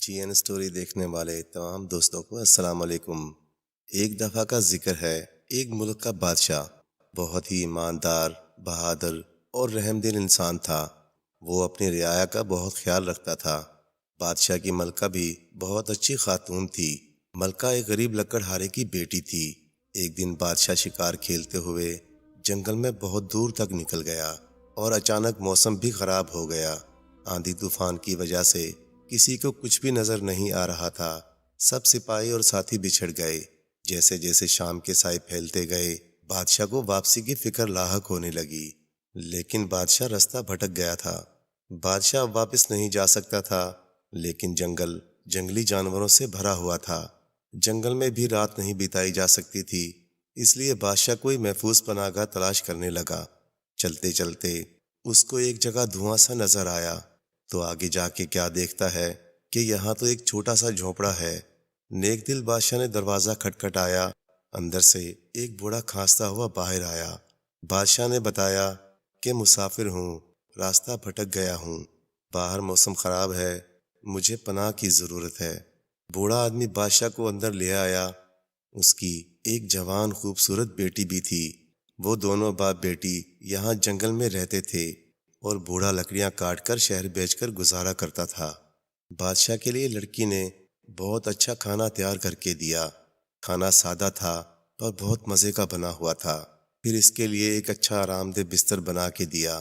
جی N story دیکھنے والے تمام دوستوں کو السلام علیکم۔ ایک دفعہ کا ذکر ہے، ایک ملک کا بادشاہ بہت ہی ایماندار، بہادر اور رحم دل انسان تھا۔ وہ اپنی رعایا کا بہت خیال رکھتا تھا۔ بادشاہ کی ملکہ بھی بہت اچھی خاتون تھی۔ ملکہ ایک غریب لکڑہارے کی بیٹی تھی۔ ایک دن بادشاہ شکار کھیلتے ہوئے جنگل میں بہت دور تک نکل گیا اور اچانک موسم بھی خراب ہو گیا۔ آندھی طوفان کی وجہ سے کسی کو کچھ بھی نظر نہیں آ رہا تھا۔ سب سپاہی اور ساتھی بچھڑ گئے۔ جیسے جیسے شام کے سائے پھیلتے گئے، بادشاہ کو واپسی کی فکر لاحق ہونے لگی، لیکن بادشاہ رستہ بھٹک گیا تھا۔ بادشاہ اب واپس نہیں جا سکتا تھا، لیکن جنگل جنگلی جانوروں سے بھرا ہوا تھا۔ جنگل میں بھی رات نہیں بتائی جا سکتی تھی، اس لیے بادشاہ کوئی محفوظ پناہ گاہ تلاش کرنے لگا۔ چلتے چلتے اس کو ایک جگہ دھواں سا نظر آیا، تو آگے جا کے کیا دیکھتا ہے کہ یہاں تو ایک چھوٹا سا جھونپڑا ہے۔ نیک دل بادشاہ نے دروازہ کھٹکھٹایا۔ اندر سے ایک بوڑھا کھانستا ہوا باہر آیا۔ بادشاہ نے بتایا کہ مسافر ہوں، راستہ بھٹک گیا ہوں، باہر موسم خراب ہے، مجھے پناہ کی ضرورت ہے۔ بوڑھا آدمی بادشاہ کو اندر لے آیا۔ اس کی ایک جوان خوبصورت بیٹی بھی تھی۔ وہ دونوں باپ بیٹی یہاں جنگل میں رہتے تھے اور بوڑھا لکڑیاں کاٹ کر شہر بیچ کر گزارا کرتا تھا۔ بادشاہ کے لیے لڑکی نے بہت اچھا کھانا تیار کر کے دیا۔ کھانا سادہ تھا پر بہت مزے کا بنا ہوا تھا۔ پھر اس کے لیے ایک اچھا آرام دہ بستر بنا کے دیا۔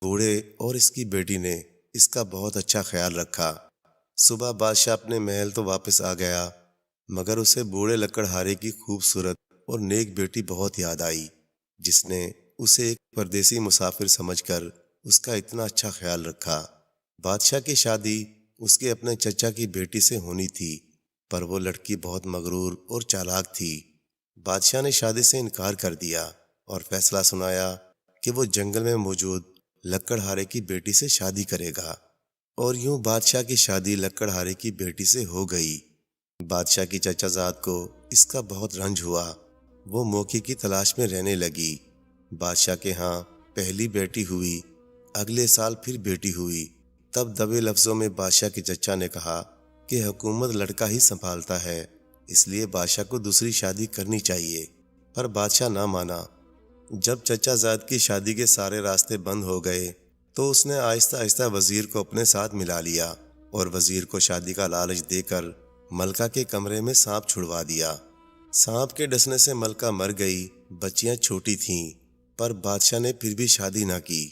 بوڑھے اور اس کی بیٹی نے اس کا بہت اچھا خیال رکھا۔ صبح بادشاہ اپنے محل تو واپس آ گیا، مگر اسے بوڑھے لکڑہارے کی خوبصورت اور نیک بیٹی بہت یاد آئی، جس نے اسے ایک پردیسی مسافر سمجھ کر اس کا اتنا اچھا خیال رکھا۔ بادشاہ کی شادی اس کے اپنے چچا کی بیٹی سے ہونی تھی، پر وہ لڑکی بہت مغرور اور چالاک تھی۔ بادشاہ نے شادی سے انکار کر دیا اور فیصلہ سنایا کہ وہ جنگل میں موجود لکڑہارے کی بیٹی سے شادی کرے گا، اور یوں بادشاہ کی شادی لکڑہارے کی بیٹی سے ہو گئی۔ بادشاہ کی چچا زاد کو اس کا بہت رنج ہوا۔ وہ موقع کی تلاش میں رہنے لگی۔ بادشاہ کے ہاں پہلی بیٹی ہوئی، اگلے سال پھر بیٹی ہوئی۔ تب دبے لفظوں میں بادشاہ کے چچا نے کہا کہ حکومت لڑکا ہی سنبھالتا ہے، اس لیے بادشاہ کو دوسری شادی کرنی چاہیے، پر بادشاہ نہ مانا۔ جب چچا زاد کی شادی کے سارے راستے بند ہو گئے تو اس نے آہستہ آہستہ وزیر کو اپنے ساتھ ملا لیا اور وزیر کو شادی کا لالچ دے کر ملکہ کے کمرے میں سانپ چھڑوا دیا۔ سانپ کے ڈسنے سے ملکہ مر گئی۔ بچیاں چھوٹی تھیں، پر بادشاہ نے پھر بھی شادی نہ کی۔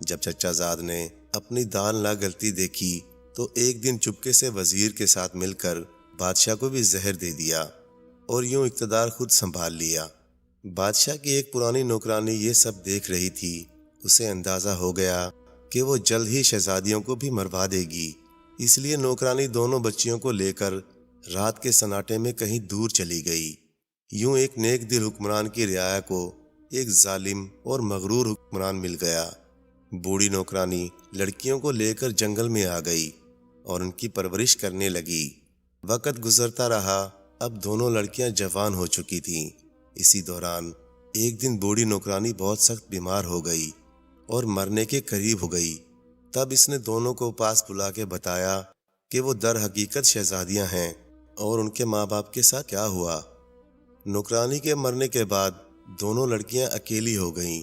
جب چچا زاد نے اپنی دال نہ گلتی دیکھی تو ایک دن چپکے سے وزیر کے ساتھ مل کر بادشاہ کو بھی زہر دے دیا اور یوں اقتدار خود سنبھال لیا۔ بادشاہ کی ایک پرانی نوکرانی یہ سب دیکھ رہی تھی۔ اسے اندازہ ہو گیا کہ وہ جلد ہی شہزادیوں کو بھی مروا دے گی، اس لیے نوکرانی دونوں بچیوں کو لے کر رات کے سناٹے میں کہیں دور چلی گئی۔ یوں ایک نیک دل حکمران کی رعایا کو ایک ظالم اور مغرور حکمران مل گیا۔ بوڑھی نوکرانی لڑکیوں کو لے کر جنگل میں آ گئی اور ان کی پرورش کرنے لگی۔ وقت گزرتا رہا، اب دونوں لڑکیاں جوان ہو چکی تھیں۔ اسی دوران ایک دن بوڑھی نوکرانی بہت سخت بیمار ہو گئی اور مرنے کے قریب ہو گئی۔ تب اس نے دونوں کو پاس بلا کے بتایا کہ وہ در حقیقت شہزادیاں ہیں اور ان کے ماں باپ کے ساتھ کیا ہوا۔ نوکرانی کے مرنے کے بعد دونوں لڑکیاں اکیلی ہو گئیں۔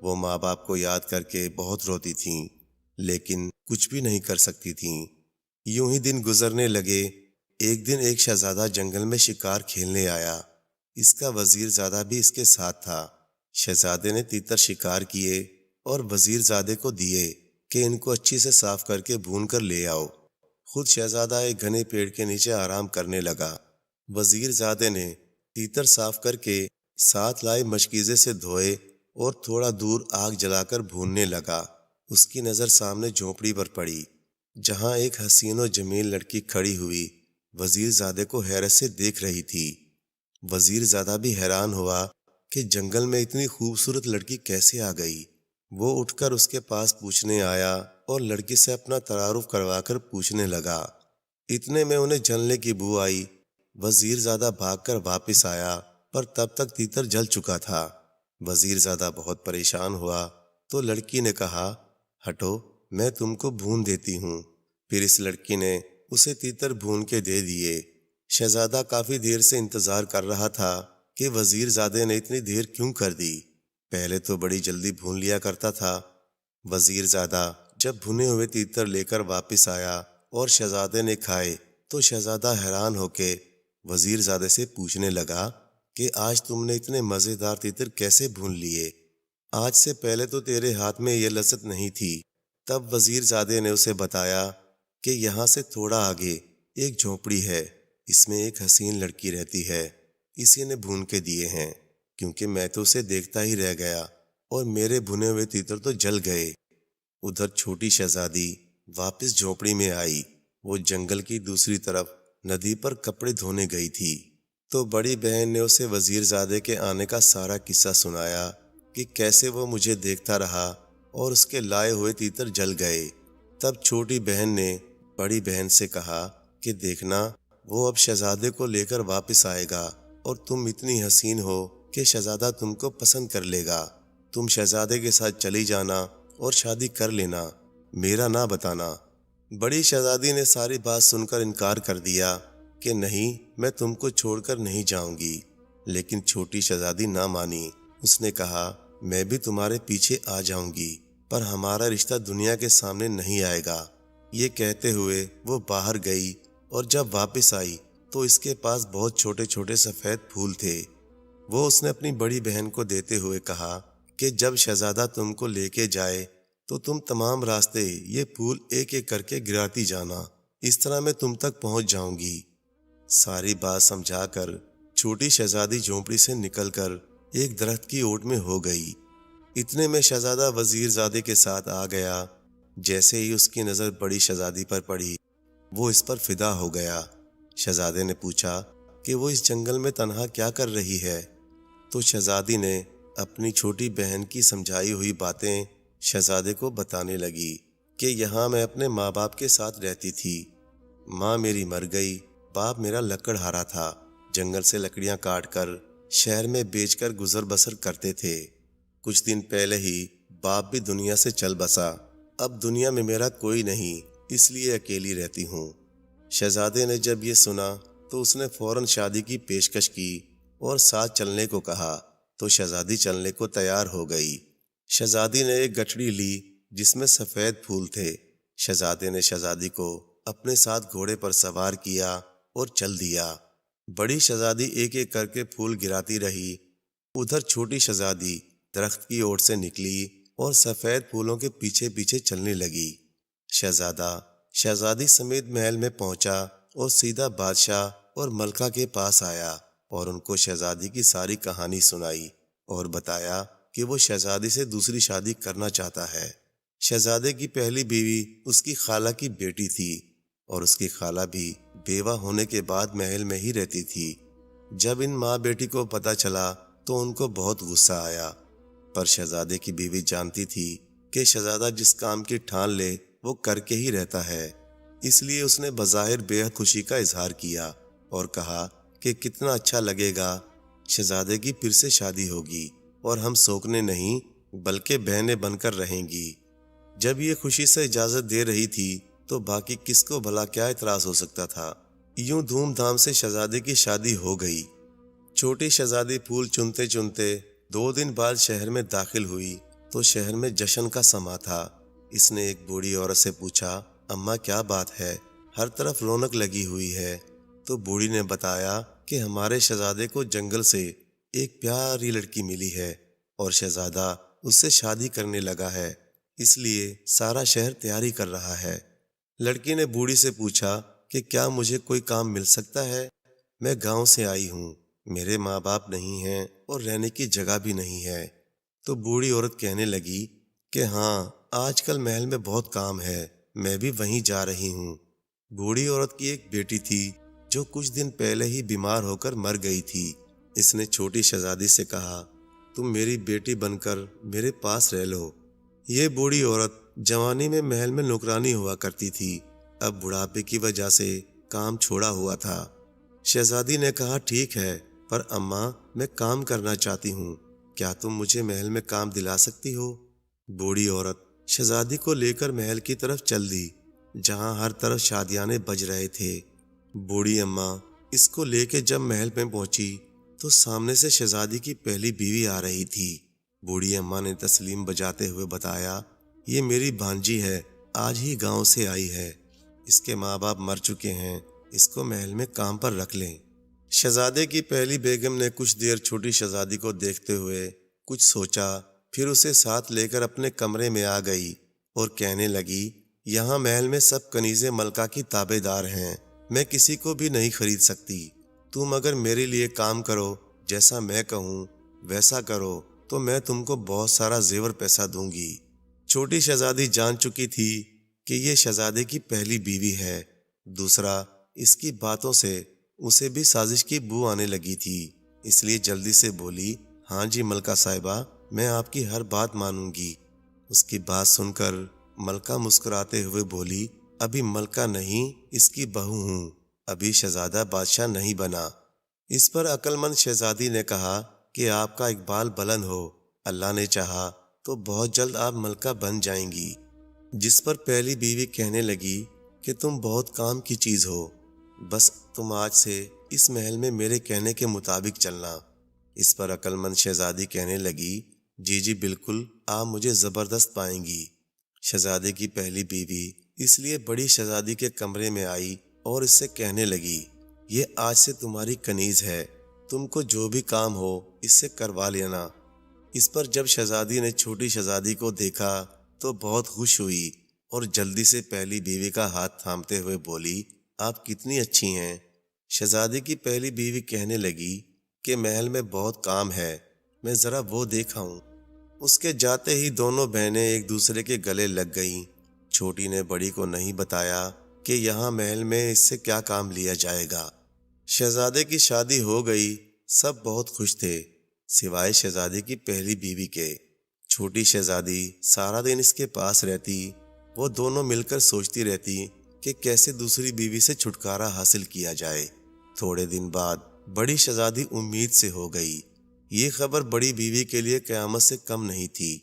وہ ماں باپ کو یاد کر کے بہت روتی تھیں، لیکن کچھ بھی نہیں کر سکتی تھیں۔ یوں ہی دن گزرنے لگے۔ ایک دن ایک شہزادہ جنگل میں شکار کھیلنے آیا۔ اس کا وزیر زادہ بھی اس کے ساتھ تھا۔ شہزادے نے تیتر شکار کیے اور وزیر زادے کو دیے کہ ان کو اچھی سے صاف کر کے بھون کر لے آؤ۔ خود شہزادہ ایک گھنے پیڑ کے نیچے آرام کرنے لگا۔ وزیر زادے نے تیتر صاف کر کے ساتھ لائے مشکیزے سے دھوئے اور تھوڑا دور آگ جلا کر بھوننے لگا۔ اس کی نظر سامنے جھونپڑی پر پڑی، جہاں ایک حسین و جمیل لڑکی کھڑی ہوئی وزیر زادے کو حیرت سے دیکھ رہی تھی۔ وزیر زادہ بھی حیران ہوا کہ جنگل میں اتنی خوبصورت لڑکی کیسے آ گئی۔ وہ اٹھ کر اس کے پاس پوچھنے آیا اور لڑکی سے اپنا تعارف کروا کر پوچھنے لگا۔ اتنے میں انہیں جلنے کی بو آئی۔ وزیر زادہ بھاگ کر واپس آیا، پر تب تک تیتر جل چکا تھا۔ وزیر زادہ بہت پریشان ہوا تو لڑکی نے کہا، ہٹو، میں تم کو بھون دیتی ہوں۔ پھر اس لڑکی نے اسے تیتر بھون کے دے دیے۔ شہزادہ کافی دیر سے انتظار کر رہا تھا کہ وزیر زادے نے اتنی دیر کیوں کر دی، پہلے تو بڑی جلدی بھون لیا کرتا تھا۔ وزیر زادہ جب بھنے ہوئے تیتر لے کر واپس آیا اور شہزادے نے کھائے تو شہزادہ حیران ہو کے وزیر زادے سے پوچھنے لگا کہ آج تم نے اتنے مزیدار تیتر کیسے بھون لیے؟ آج سے پہلے تو تیرے ہاتھ میں یہ لذت نہیں تھی۔ تب وزیر زادے نے اسے بتایا کہ یہاں سے تھوڑا آگے ایک جھونپڑی ہے، اس میں ایک حسین لڑکی رہتی ہے، اسی نے بھون کے دیے ہیں، کیونکہ میں تو اسے دیکھتا ہی رہ گیا اور میرے بھنے ہوئے تیتر تو جل گئے۔ ادھر چھوٹی شہزادی واپس جھونپڑی میں آئی۔ وہ جنگل کی دوسری طرف ندی پر کپڑے دھونے گئی تھی تو بڑی بہن نے اسے وزیر زادے کے آنے کا سارا قصہ سنایا کہ کیسے وہ مجھے دیکھتا رہا اور اس کے لائے ہوئے تیتر جل گئے۔ تب چھوٹی بہن نے بڑی بہن سے کہا کہ دیکھنا، وہ اب شہزادے کو لے کر واپس آئے گا اور تم اتنی حسین ہو کہ شہزادہ تم کو پسند کر لے گا۔ تم شہزادے کے ساتھ چلی جانا اور شادی کر لینا، میرا نہ بتانا۔ بڑی شہزادی نے ساری بات سن کر انکار کر دیا کہ نہیں، میں تم کو چھوڑ کر نہیں جاؤں گی، لیکن چھوٹی شہزادی نہ مانی۔ اس نے کہا میں بھی تمہارے پیچھے آ جاؤں گی، پر ہمارا رشتہ دنیا کے سامنے نہیں آئے گا۔ یہ کہتے ہوئے وہ باہر گئی اور جب واپس آئی تو اس کے پاس بہت چھوٹے چھوٹے سفید پھول تھے۔ وہ اس نے اپنی بڑی بہن کو دیتے ہوئے کہا کہ جب شہزادہ تم کو لے کے جائے تو تم تمام راستے یہ پھول ایک ایک کر کے گراتی جانا، اس طرح میں تم تک پہنچ جاؤں گی۔ ساری بات سمجھا کر چھوٹی شہزادی جھونپڑی سے نکل کر ایک درخت کی اوٹ میں ہو گئی۔ اتنے میں شہزادہ وزیر زادے کے ساتھ آ گیا۔ جیسے ہی اس کی نظر بڑی شہزادی پر پڑی، وہ اس پر فدا ہو گیا۔ شہزادے نے پوچھا کہ وہ اس جنگل میں تنہا کیا کر رہی ہے؟ تو شہزادی نے اپنی چھوٹی بہن کی سمجھائی ہوئی باتیں شہزادے کو بتانے لگی کہ یہاں میں اپنے ماں باپ کے ساتھ رہتی تھی۔ ماں میری مر گئی، باپ میرا لکڑہارا تھا، جنگل سے لکڑیاں کاٹ کر شہر میں بیچ کر گزر بسر کرتے تھے۔ کچھ دن پہلے ہی باپ بھی دنیا سے چل بسا، اب دنیا میں میرا کوئی نہیں، اس لیے اکیلی رہتی ہوں۔ شہزادے نے جب یہ سنا تو اس نے فوراً شادی کی پیشکش کی اور ساتھ چلنے کو کہا تو شہزادی چلنے کو تیار ہو گئی۔ شہزادی نے ایک گٹھڑی لی جس میں سفید پھول تھے۔ شہزادے نے شہزادی کو اپنے ساتھ گھوڑے پر سوار کیا اور چل دیا۔ بڑی شہزادی ایک ایک کر کے پھول گراتی رہی۔ ادھر چھوٹی شہزادی درخت کی اوٹ سے نکلی اور سفید پھولوں کے پیچھے پیچھے چلنے لگی۔ شہزادہ شہزادی سمیت محل میں پہنچا اور سیدھا بادشاہ اور ملکہ کے پاس آیا اور ان کو شہزادی کی ساری کہانی سنائی اور بتایا کہ وہ شہزادی سے دوسری شادی کرنا چاہتا ہے۔ شہزادے کی پہلی بیوی اس کی خالہ کی بیٹی تھی اور اس کی خالہ بھی بیوہ ہونے کے بعد محل میں ہی رہتی تھی۔ جب ان ماں بیٹی کو پتہ چلا تو ان کو بہت غصہ آیا، پر شہزادے کی بیوی جانتی تھی کہ شہزادہ جس کام کی ٹھان لے وہ کر کے ہی رہتا ہے، اس لیے اس نے بظاہر بے حد خوشی کا اظہار کیا اور کہا کہ کتنا اچھا لگے گا، شہزادے کی پھر سے شادی ہوگی اور ہم سوکنے نہیں بلکہ بہنیں بن کر رہیں گی۔ جب یہ خوشی سے اجازت دے رہی تھی تو باقی کس کو بھلا کیا اعتراض ہو سکتا تھا۔ یوں دھوم دھام سے شہزادے کی شادی ہو گئی۔ چھوٹی شہزادی پھول چنتے چنتے 2 دن بعد شہر میں داخل ہوئی تو شہر میں جشن کا سما تھا۔ اس نے ایک بوڑھی عورت سے پوچھا اماں کیا بات ہے، ہر طرف رونق لگی ہوئی ہے؟ تو بوڑھی نے بتایا کہ ہمارے شہزادے کو جنگل سے ایک پیاری لڑکی ملی ہے اور شہزادہ اس سے شادی کرنے لگا ہے، اس لیے سارا شہر تیاری کر رہا ہے۔ لڑکی نے بوڑھی سے پوچھا کہ کیا مجھے کوئی کام مل سکتا ہے؟ میں گاؤں سے آئی ہوں، میرے ماں باپ نہیں ہیں اور رہنے کی جگہ بھی نہیں ہے۔ تو بوڑھی عورت کہنے لگی کہ ہاں، آج کل محل میں بہت کام ہے، میں بھی وہیں جا رہی ہوں۔ بوڑھی عورت کی ایک بیٹی تھی جو کچھ دن پہلے ہی بیمار ہو کر مر گئی تھی۔ اس نے چھوٹی شہزادی سے کہا تم میری بیٹی بن کر میرے پاس رہ لو۔ یہ بوڑھی عورت جوانی میں محل میں نوکرانی ہوا کرتی تھی، اب بڑھاپے کی وجہ سے کام چھوڑا ہوا تھا۔ شہزادی نے کہا ٹھیک ہے، پر اماں میں کام کرنا چاہتی ہوں، کیا تم مجھے محل میں کام دلا سکتی ہو؟ بوڑھی عورت شہزادی کو لے کر محل کی طرف چل دی۔ جہاں ہر طرف شادیانے بج رہے تھے۔ بوڑھی اماں اس کو لے کے جب محل میں پہنچی تو سامنے سے شہزادی کی پہلی بیوی آ رہی تھی۔ بوڑھی اماں نے تسلیم بجاتے ہوئے بتایا، یہ میری بھانجی ہے، آج ہی گاؤں سے آئی ہے، اس کے ماں باپ مر چکے ہیں، اس کو محل میں کام پر رکھ لیں۔ شہزادے کی پہلی بیگم نے کچھ دیر چھوٹی شہزادی کو دیکھتے ہوئے کچھ سوچا، پھر اسے ساتھ لے کر اپنے کمرے میں آ گئی اور کہنے لگی، یہاں محل میں سب کنیزیں ملکہ کی تابع دار ہیں، میں کسی کو بھی نہیں خرید سکتی۔ تم اگر میرے لیے کام کرو، جیسا میں کہوں ویسا کرو، تو میں تم کو بہت سارا زیور پیسہ دوں گی۔ چھوٹی شہزادی جان چکی تھی کہ یہ شہزادے کی پہلی بیوی ہے، دوسرا اس کی باتوں سے اسے بھی سازش کی بو آنے لگی تھی، اس لیے جلدی سے بولی، ہاں جی ملکہ صاحبہ، میں آپ کی ہر بات مانوں گی۔ اس کی بات سن کر ملکہ مسکراتے ہوئے بولی، ابھی ملکہ نہیں، اس کی بہو ہوں، ابھی شہزادہ بادشاہ نہیں بنا۔ اس پر عقل مند شہزادی نے کہا کہ آپ کا اقبال بلند ہو، اللہ نے چاہا تو بہت جلد آپ ملکہ بن جائیں گی۔ جس پر پہلی بیوی کہنے لگی کہ تم بہت کام کی چیز ہو، بس تم آج سے اس محل میں میرے کہنے کے مطابق چلنا۔ اس پر عقل مند شہزادی کہنے لگی، جی جی بالکل، آپ مجھے زبردست پائیں گی۔ شہزادے کی پہلی بیوی اس لیے بڑی شہزادی کے کمرے میں آئی اور اس سے کہنے لگی، یہ آج سے تمہاری کنیز ہے، تم کو جو بھی کام ہو اس سے کروا لینا۔ اس پر جب شہزادی نے چھوٹی شہزادی کو دیکھا تو بہت خوش ہوئی اور جلدی سے پہلی بیوی کا ہاتھ تھامتے ہوئے بولی، آپ کتنی اچھی ہیں۔ شہزادی کی پہلی بیوی کہنے لگی کہ محل میں بہت کام ہے، میں ذرا وہ دیکھ آؤں۔ اس کے جاتے ہی دونوں بہنیں ایک دوسرے کے گلے لگ گئیں۔ چھوٹی نے بڑی کو نہیں بتایا کہ یہاں محل میں اس سے کیا کام لیا جائے گا۔ شہزادے کی شادی ہو گئی، سب بہت خوش تھے سوائے شہزادی کی پہلی بیوی کے۔ چھوٹی شہزادی سارا دن اس کے پاس رہتی، وہ دونوں مل کر سوچتی رہتی کہ کیسے دوسری بیوی سے چھٹکارا حاصل کیا جائے۔ تھوڑے دن بعد بڑی شہزادی امید سے ہو گئی۔ یہ خبر بڑی بیوی کے لیے قیامت سے کم نہیں تھی،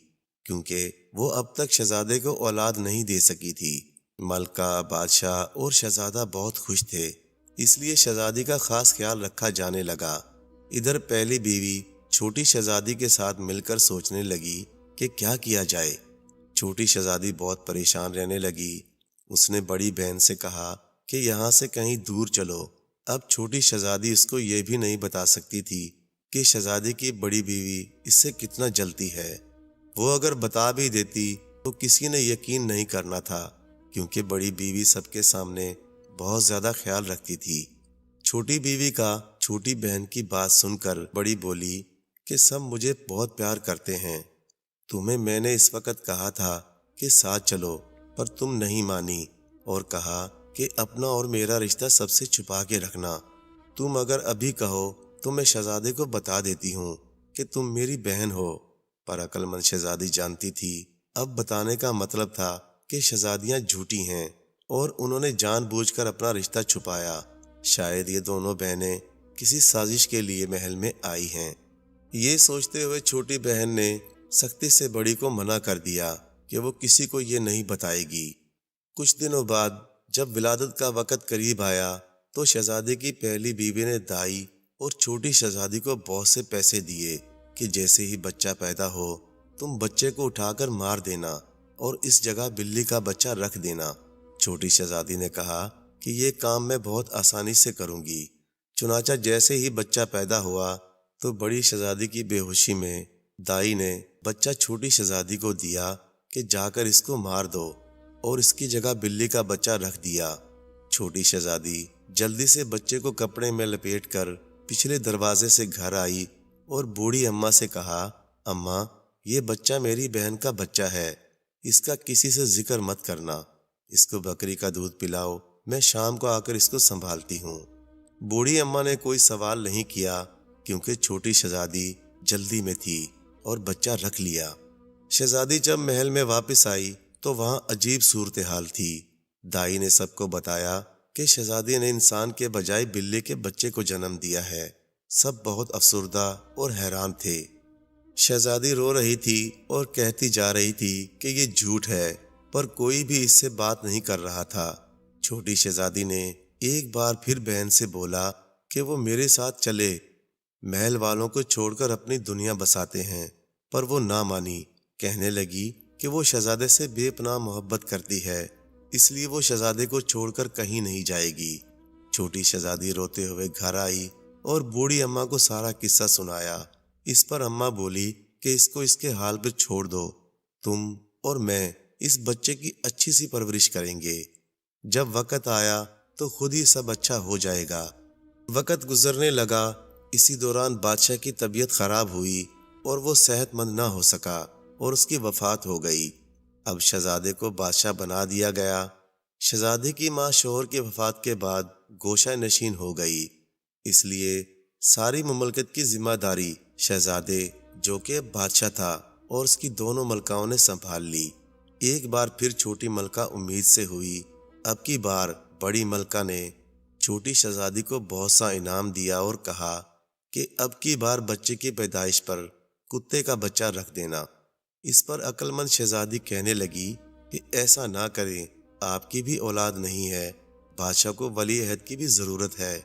کیونکہ وہ اب تک شہزادے کو اولاد نہیں دے سکی تھی۔ ملکہ، بادشاہ اور شہزادہ بہت خوش تھے، اس لیے شہزادی کا خاص خیال رکھا جانے لگا۔ ادھر پہلی بیوی چھوٹی شہزادی کے ساتھ مل کر سوچنے لگی کہ کیا کیا جائے۔ چھوٹی شہزادی بہت پریشان رہنے لگی۔ اس نے بڑی بہن سے کہا کہ یہاں سے کہیں دور چلو۔ اب چھوٹی شہزادی اس کو یہ بھی نہیں بتا سکتی تھی کہ شہزادی کی بڑی بیوی اس سے کتنا جلتی ہے۔ وہ اگر بتا بھی دیتی تو کسی نے یقین نہیں کرنا تھا، کیونکہ بڑی بیوی سب کے سامنے بہت زیادہ خیال رکھتی تھی۔ چھوٹی بیوی کا چھوٹی بہن کی بات سن کر بڑی بولی کہ سب مجھے بہت پیار کرتے ہیں، تمہیں میں نے اس وقت کہا تھا کہ ساتھ چلو، پر تم نہیں مانی اور کہا کہ اپنا اور میرا رشتہ سب سے چھپا کے رکھنا۔ تم اگر ابھی کہو تو میں شہزادے کو بتا دیتی ہوں کہ تم میری بہن ہو۔ پر عقل مند شہزادی جانتی تھی اب بتانے کا مطلب تھا کہ شہزادیاں جھوٹی ہیں اور انہوں نے جان بوجھ کر اپنا رشتہ چھپایا۔ شاید یہ دونوں بہنیں کسی سازش کے لیے محل میں آئی ہیں۔ یہ سوچتے ہوئے چھوٹی بہن نے سختی سے بڑی کو منع کر دیا کہ وہ کسی کو یہ نہیں بتائے گی۔ کچھ دنوں بعد جب ولادت کا وقت قریب آیا تو شہزادے کی پہلی بیوی نے دائی اور چھوٹی شہزادی کو بہت سے پیسے دیے کہ جیسے ہی بچہ پیدا ہو تم بچے کو اٹھا کر مار دینا اور اس جگہ بلی کا بچہ رکھ دینا۔ چھوٹی شہزادی نے کہا کہ یہ کام میں بہت آسانی سے کروں گی۔ چنانچہ جیسے ہی بچہ پیدا ہوا تو بڑی شہزادی کی بے ہوشی میں دائی نے بچہ چھوٹی شہزادی کو دیا کہ جا کر اس کو مار دو، اور اس کی جگہ بلی کا بچہ رکھ دیا۔ چھوٹی شہزادی جلدی سے بچے کو کپڑے میں لپیٹ کر پچھلے دروازے سے گھر آئی اور بوڑھی اماں سے کہا، اماں یہ بچہ میری بہن کا بچہ ہے، اس کا کسی سے ذکر مت کرنا، اس کو بکری کا دودھ پلاؤ، میں شام کو آ کر اس کو سنبھالتی ہوں۔ بوڑھی اماں نے کوئی سوال نہیں کیا کیونکہ چھوٹی شہزادی جلدی میں تھی اور بچہ رکھ لیا۔ شہزادی جب محل میں واپس آئی تو وہاں عجیب صورتحال تھی۔ دائی نے سب کو بتایا کہ شہزادی نے انسان کے بجائے بلی کے بچے کو جنم دیا ہے۔ سب بہت افسردہ اور حیران تھے۔ شہزادی رو رہی تھی اور کہتی جا رہی تھی کہ یہ جھوٹ ہے، پر کوئی بھی اس سے بات نہیں کر رہا تھا۔ چھوٹی شہزادی نے ایک بار پھر بہن سے بولا کہ وہ میرے ساتھ چلے، محل والوں کو چھوڑ کر اپنی دنیا بساتے ہیں، پر وہ نہ مانی۔ کہنے لگی کہ وہ شہزادے سے بے پناہ محبت کرتی ہے، اس لیے وہ شہزادے کو چھوڑ کر کہیں نہیں جائے گی۔ چھوٹی شہزادی روتے ہوئے گھر آئی اور بوڑھی اماں کو سارا قصہ سنایا۔ اس پر اماں بولی کہ اس کو اس کے حال پہ چھوڑ دو، تم اور میں اس بچے کی اچھی سی پرورش کریں گے، جب وقت آیا تو خود ہی سب اچھا ہو جائے گا۔ وقت گزرنے لگا، اسی دوران بادشاہ کی طبیعت خراب ہوئی اور وہ صحت مند نہ ہو سکا اور اس کی وفات ہو گئی۔ اب شہزادے کو بادشاہ بنا دیا گیا۔ شہزادے کی ماں شوہر کی وفات کے بعد گوشہ نشین ہو گئی، اس لیے ساری مملکت کی ذمہ داری شہزادے، جو کہ اب بادشاہ تھا، اور اس کی دونوں ملکاؤں نے سنبھال لی۔ ایک بار پھر چھوٹی ملکہ امید سے ہوئی۔ اب کی بار بڑی ملکہ نے چھوٹی شہزادی کو بہت سا انعام دیا اور کہا کہ اب کی بار بچے کی پیدائش پر کتے کا بچہ رکھ دینا۔ اس پر عقل مند شہزادی کہنے لگی کہ ایسا نہ کریں، آپ کی بھی اولاد نہیں ہے، بادشاہ کو ولی عہد کی بھی ضرورت ہے۔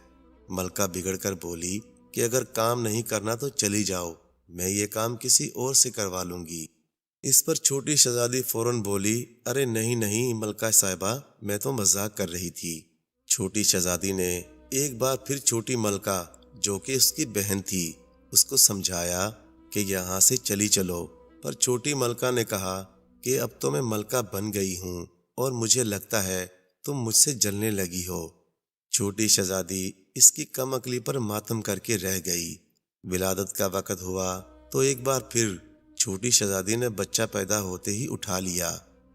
ملکہ بگڑ کر بولی کہ اگر کام نہیں کرنا تو چلی جاؤ، میں یہ کام کسی اور سے کروا لوں گی۔ اس پر چھوٹی شہزادی فوراً بولی، ارے نہیں نہیں ملکہ صاحبہ، میں تو مذاق کر رہی تھی۔ چھوٹی شہزادی نے ایک بار پھر چھوٹی ملکہ، جو کہ اس کی بہن تھی، اس کو سمجھایا کہ یہاں سے چلی چلو، پر چھوٹی ملکہ نے کہا کہ اب تو میں ملکہ بن گئی ہوں اور مجھے لگتا ہے تم مجھ سے جلنے لگی ہو۔ چھوٹی شہزادی اس کی کم عقلی پر ماتم کر کے رہ گئی۔ ولادت کا وقت ہوا تو ایک بار پھر چھوٹی شہزادی نے بچہ پیدا ہوتے ہی اٹھا لیا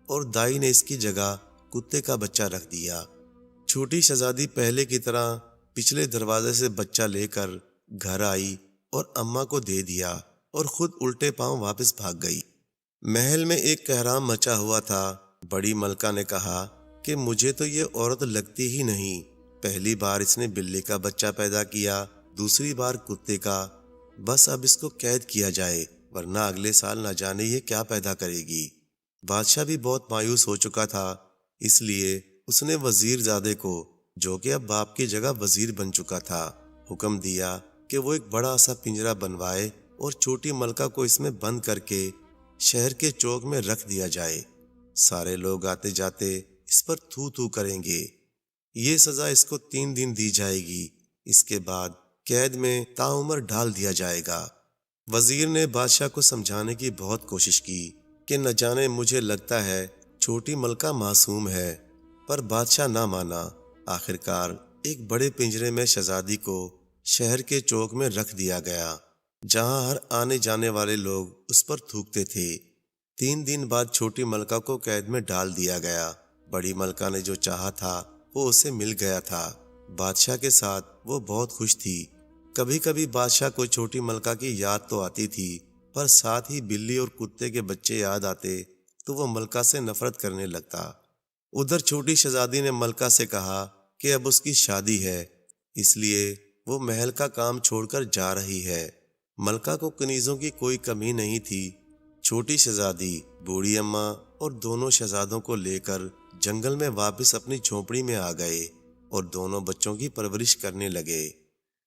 اور دائی نے اس کی جگہ کتے کا بچہ رکھ دیا۔ چھوٹی شہزادی پہلے کی طرح پچھلے دروازے سے بچہ لے کر گھر آئی اور اماں کو دے دیا اور خود الٹے پاؤں واپس بھاگ گئی۔ محل میں ایک کہرام مچا ہوا تھا۔ بڑی ملکہ نے کہا کہ مجھے تو یہ عورت لگتی ہی نہیں، پہلی بار اس نے بلی کا بچہ پیدا کیا، دوسری بار کتے کا، بس اب اس کو قید کیا جائے، ورنہ اگلے سال نہ جانے یہ کیا پیدا کرے گی۔ بادشاہ بھی بہت مایوس ہو چکا تھا، اس لیے اس نے وزیر زادے کو، جو کہ اب باپ کی جگہ وزیر بن چکا تھا، حکم دیا کہ وہ ایک بڑا سا پنجرا بنوائے اور چھوٹی ملکہ کو اس میں بند کر کے شہر کے چوک میں رکھ دیا جائے۔ سارے لوگ آتے جاتے اس پر تھو تھو کریں گے۔ یہ سزا اس کو 3 دن دی جائے گی، اس کے بعد قید میں تاعمر ڈال دیا جائے گا۔ وزیر نے بادشاہ کو سمجھانے کی بہت کوشش کی کہ نہ جانے مجھے لگتا ہے چھوٹی ملکہ معصوم ہے، پر بادشاہ نہ مانا۔ آخرکار ایک بڑے پنجرے میں شہزادی کو شہر کے چوک میں رکھ دیا گیا، جہاں ہر آنے جانے والے لوگ اس پر تھوکتے تھے۔ 3 دن بعد چھوٹی ملکہ کو قید میں ڈال دیا گیا۔ بڑی ملکہ نے جو چاہا تھا وہ اسے مل گیا تھا۔ بادشاہ کے ساتھ وہ بہت خوش تھی۔ کبھی کبھی بادشاہ کو چھوٹی ملکہ کی یاد تو آتی تھی، پر ساتھ ہی بلی اور کتے کے بچے یاد آتے تو وہ ملکہ سے نفرت کرنے لگتا۔ ادھر چھوٹی شہزادی نے ملکہ سے کہا کہ اب اس کی شادی ہے، اس لیے وہ محل کا کام چھوڑ کر جا رہی ہے۔ ملکہ کو کنیزوں کی کوئی کمی نہیں تھی۔ چھوٹی شہزادی، بوڑھی اماں اور دونوں شہزادوں کو لے کر جنگل میں واپس اپنی جھونپڑی میں آ گئے اور دونوں بچوں کی پرورش کرنے لگے۔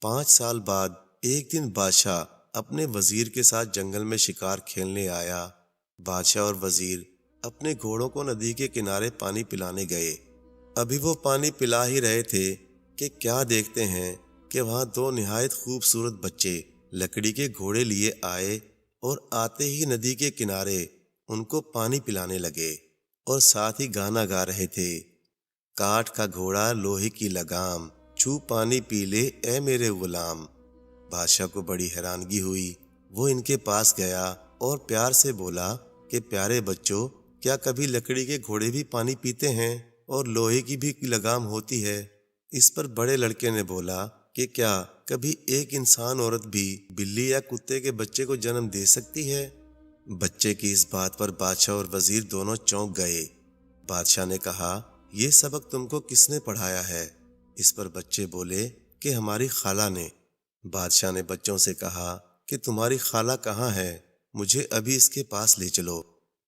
5 سال بعد ایک دن بادشاہ اپنے وزیر کے ساتھ جنگل میں شکار کھیلنے آیا۔ بادشاہ اور وزیر اپنے گھوڑوں کو ندی کے کنارے پانی پلانے گئے۔ ابھی وہ پانی پلا ہی رہے تھے کہ کیا دیکھتے ہیں کہ وہاں 2 نہایت خوبصورت بچے لکڑی کے گھوڑے لیے آئے اور آتے ہی ندی کے کنارے ان کو پانی پلانے لگے اور ساتھ ہی گانا گا رہے تھے، کاٹھ کا گھوڑا لوہے کی لگام، چھو پانی پی لے اے میرے غلام۔ بادشاہ کو بڑی حیرانگی ہوئی۔ وہ ان کے پاس گیا اور پیار سے بولا کہ پیارے بچوں، کیا کبھی لکڑی کے گھوڑے بھی پانی پیتے ہیں اور لوہے کی بھی لگام ہوتی ہے؟ اس پر بڑے لڑکے نے بولا کہ کیا کبھی ایک انسان عورت بھی بلی یا کتے کے بچے کو جنم دے سکتی ہے؟ بچے کی اس بات پر بادشاہ اور وزیر دونوں چونک گئے۔ بادشاہ نے کہا، یہ سبق تم کو کس نے پڑھایا ہے؟ اس پر بچے بولے کہ ہماری خالہ نے۔ بادشاہ نے بچوں سے کہا کہ تمہاری خالہ کہاں ہے؟ مجھے ابھی اس کے پاس لے چلو۔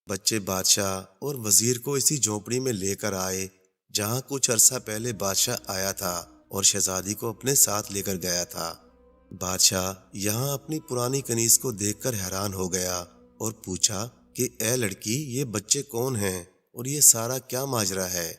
بچے بادشاہ اور وزیر کو اسی جھونپڑی میں لے کر آئے جہاں کچھ عرصہ پہلے بادشاہ آیا تھا اور شہزادی کو اپنے ساتھ لے کر گیا تھا۔ بادشاہ یہاں اپنی پرانی کنیز کو دیکھ کر حیران ہو گیا اور پوچھا کہ اے لڑکی، یہ بچے کون ہیں اور یہ سارا کیا ماجرا ہے؟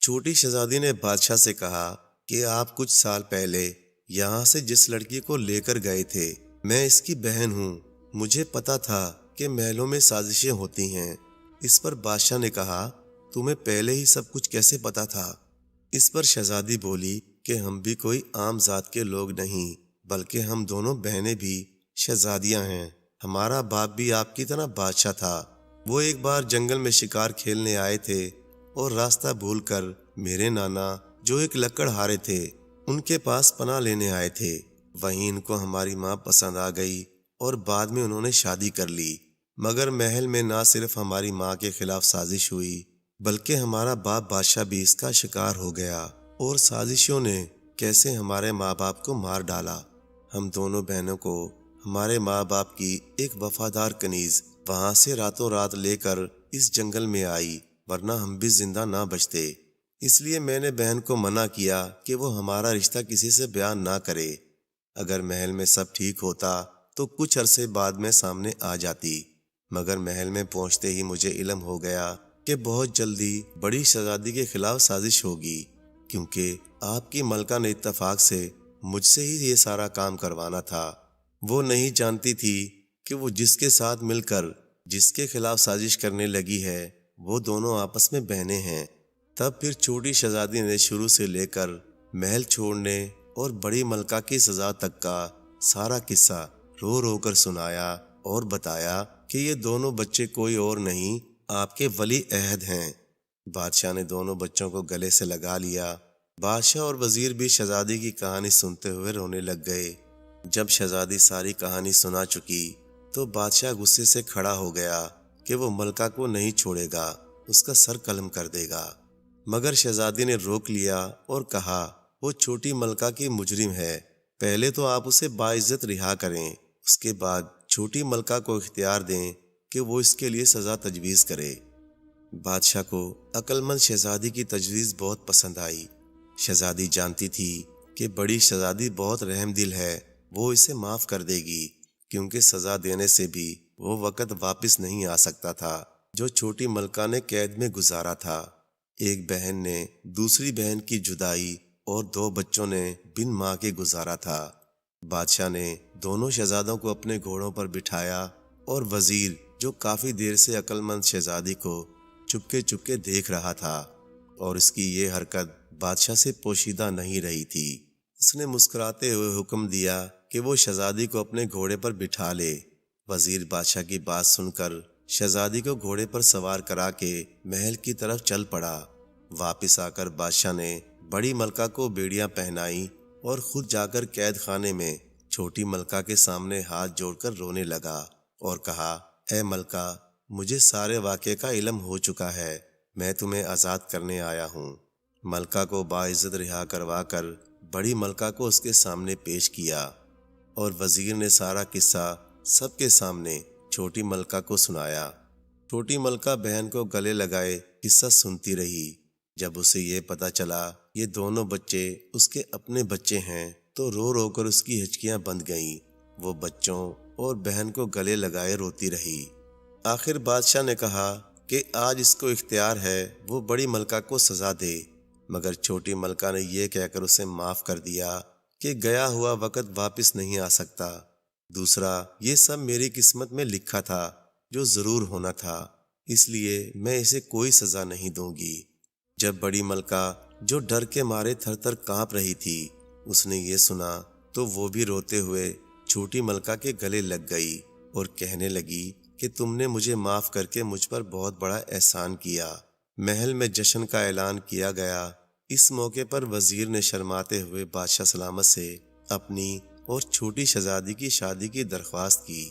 چھوٹی شہزادی نے بادشاہ سے کہا کہ آپ کچھ سال پہلے یہاں سے جس لڑکی کو لے کر گئے تھے، میں اس کی بہن ہوں۔ مجھے پتا تھا کہ محلوں میں سازشیں ہوتی ہیں۔ اس پر بادشاہ نے کہا، تمہیں پہلے ہی سب کچھ کیسے پتا تھا؟ اس پر شہزادی بولی کہ ہم بھی کوئی عام ذات کے لوگ نہیں، بلکہ ہم دونوں بہنیں بھی شہزادیاں ہیں۔ ہمارا باپ بھی آپ کی طرح بادشاہ تھا۔ وہ ایک بار جنگل میں شکار کھیلنے آئے تھے اور راستہ بھول کر میرے نانا جو ایک لکڑہارے تھے ان کے پاس پناہ لینے آئے تھے۔ وہیں ان کو ہماری ماں پسند آ گئی اور بعد میں انہوں نے شادی کر لی، مگر محل میں نہ صرف ہماری ماں کے خلاف سازش ہوئی بلکہ ہمارا باپ بادشاہ بھی اس کا شکار ہو گیا، اور سازشوں نے کیسے ہمارے ماں باپ کو مار ڈالا۔ ہم دونوں بہنوں کو ہمارے ماں باپ کی ایک وفادار کنیز وہاں سے راتوں رات لے کر اس جنگل میں آئی، ورنہ ہم بھی زندہ نہ بچتے۔ اس لیے میں نے بہن کو منع کیا کہ وہ ہمارا رشتہ کسی سے بیان نہ کرے۔ اگر محل میں سب ٹھیک ہوتا تو کچھ عرصے بعد میں سامنے آ جاتی، مگر محل میں پہنچتے ہی مجھے علم ہو گیا کہ بہت جلدی بڑی شہزادی کے خلاف سازش ہوگی، کیونکہ آپ کی ملکہ نے اتفاق سے مجھ سے ہی یہ سارا کام کروانا تھا۔ وہ نہیں جانتی تھی کہ وہ جس کے ساتھ مل کر جس کے خلاف سازش کرنے لگی ہے وہ دونوں آپس میں بہنیں ہیں۔ تب پھر چھوٹی شہزادی نے شروع سے لے کر محل چھوڑنے اور بڑی ملکہ کی سزا تک کا سارا قصہ رو رو کر سنایا اور بتایا کہ یہ دونوں بچے کوئی اور نہیں، آپ کے ولی عہد ہیں۔ بادشاہ نے دونوں بچوں کو گلے سے لگا لیا۔ بادشاہ اور وزیر بھی شہزادی کی کہانی سنتے ہوئے رونے لگ گئے۔ جب شہزادی ساری کہانی سنا چکی تو بادشاہ غصے سے کھڑا ہو گیا کہ وہ ملکہ کو نہیں چھوڑے گا، اس کا سر قلم کر دے گا۔ مگر شہزادی نے روک لیا اور کہا، وہ چھوٹی ملکہ کی مجرم ہے، پہلے تو آپ اسے باعزت رہا کریں، اس کے بعد چھوٹی ملکہ کو اختیار دیں کہ وہ اس کے لیے سزا تجویز کرے۔ بادشاہ کو عقل مند شہزادی کی تجویز بہت پسند آئی۔ شہزادی جانتی تھی کہ بڑی شہزادی بہت رحم دل ہے، وہ اسے معاف کر دے گی، کیونکہ سزا دینے سے بھی وہ وقت واپس نہیں آ سکتا تھا جو چھوٹی ملکہ نے قید میں گزارا تھا۔ ایک بہن نے دوسری بہن کی جدائی اور 2 بچوں نے بن ماں کے گزارا تھا۔ بادشاہ نے دونوں شہزادوں کو اپنے گھوڑوں پر بٹھایا اور وزیر جو کافی دیر سے عقل مند شہزادی کو چپکے دیکھ رہا تھا اور اس کی یہ حرکت بادشاہ سے پوشیدہ نہیں رہی تھی، اس نے مسکراتے ہوئے حکم دیا کہ وہ شہزادی کو اپنے گھوڑے پر بٹھا لے۔ وزیر بادشاہ کی بات سن کر شہزادی کو گھوڑے پر سوار کرا کے محل کی طرف چل پڑا۔ واپس آ کر بادشاہ نے بڑی ملکہ کو بیڑیاں پہنائیں اور خود جا کر قید خانے میں چھوٹی ملکہ کے سامنے ہاتھ جوڑ کر رونے لگا اور کہا، اے ملکہ، مجھے سارے واقعے کا علم ہو چکا ہے، میں تمہیں آزاد کرنے آیا ہوں۔ ملکہ کو باعزت رہا کروا کر بڑی ملکہ کو اس کے سامنے پیش کیا اور وزیر نے سارا قصہ سب کے سامنے چھوٹی ملکہ کو سنایا۔ چھوٹی ملکہ بہن کو گلے لگائے قصہ سنتی رہی۔ جب اسے یہ پتا چلا یہ دونوں بچے اس کے اپنے بچے ہیں تو رو رو کر اس کی ہچکیاں بند گئیں۔ وہ بچوں اور بہن کو گلے لگائے روتی رہی۔ آخر بادشاہ نے کہا کہ آج اس کو اختیار ہے وہ بڑی ملکہ کو سزا دے، مگر چھوٹی ملکہ نے یہ کہہ کر اسے معاف کر دیا کہ گیا ہوا وقت واپس نہیں آ سکتا، دوسرا یہ سب میری قسمت میں لکھا تھا جو ضرور ہونا تھا، اس لیے میں اسے کوئی سزا نہیں دوں گی۔ جب بڑی ملکہ جو ڈر کے مارے تھر تھر کانپ رہی تھی اس نے یہ سنا تو وہ بھی روتے ہوئے چھوٹی ملکہ کے گلے لگ گئی اور کہنے لگی کہ تم نے مجھے معاف کر کے مجھ پر بہت بڑا احسان کیا۔ محل میں جشن کا اعلان کیا گیا۔ اس موقع پر وزیر نے شرماتے ہوئے بادشاہ سلامت سے اپنی اور چھوٹی شہزادی کی شادی کی درخواست کی۔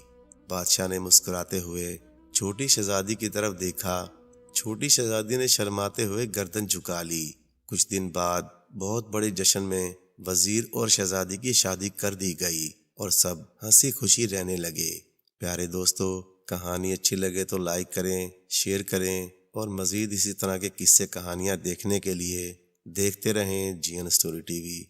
بادشاہ نے مسکراتے ہوئے چھوٹی شہزادی کی طرف دیکھا۔ چھوٹی شہزادی نے شرماتے ہوئے گردن جھکا لی۔ کچھ دن بعد بہت بڑے جشن میں وزیر اور شہزادی کی شادی کر دی گئی اور سب ہنسی خوشی رہنے لگے۔ پیارے دوستو، کہانی اچھی لگے تو لائک کریں، شیئر کریں، اور مزید اسی طرح کے قصے کہانیاں دیکھنے کے لیے دیکھتے رہیں جی این اسٹوری ٹی وی۔